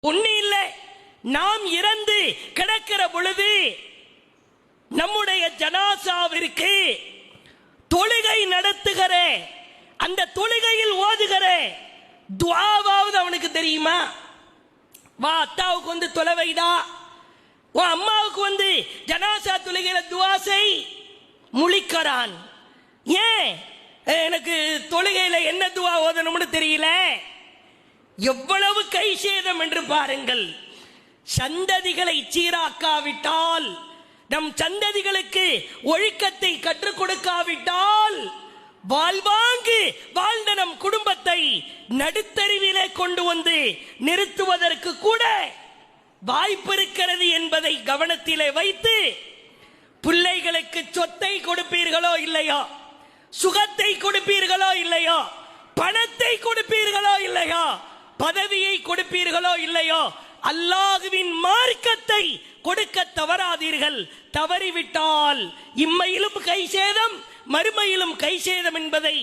ஒண்ணு இல்லை, நாம் இறந்து கிடக்கிற பொழுது நம்முடைய ஜனாசாவிற்கு தொழுகை நடத்துகிற அந்த தொழுகையில் ஓதுகிற துஆவாவது அவனுக்கு தெரியுமா? வா அத்தாவுக்கு வந்து தொலை வைடா, உன் அம்மாவுக்கு வந்து ஜனாசா தொழுகையில துஆ செய், முழிக்கிறான். ஏன்? எனக்கு தொழுகையில என்ன துஆ ஓதணும்னு தெரியல. எவ்வளவு கை சேதம் என்று பாருங்கள். சந்ததிகளை சீராக்காவிட்டால், நம் சந்ததிகளுக்கு ஒழுக்கத்தை கற்றுக் கொடுக்காவிட்டால், வாழ்வாங்கு வாழ்ந்த நம் குடும்பத்தை நடுத்தருவிலே கொண்டு வந்து நிறுத்துவதற்கு கூட வாய்ப்பு இருக்கிறது என்பதை கவனத்திலே வைத்து, பிள்ளைகளுக்கு சொத்தை கொடுப்பீர்களோ இல்லையோ, சுகத்தை கொடுப்பீர்களோ இல்லையோ, பணத்தை கொடுப்பீர்களோ இல்லையோ, பதவியை கொடுப்பீர்களோ இல்லையோ, அல்லாஹ்வின் மார்க்கத்தை கொடுக்க தவறாதீர்கள். தவறிவிட்டால் இம்மையிலும் கை சேதம், மறுமையிலும் கை சேதம் என்பதை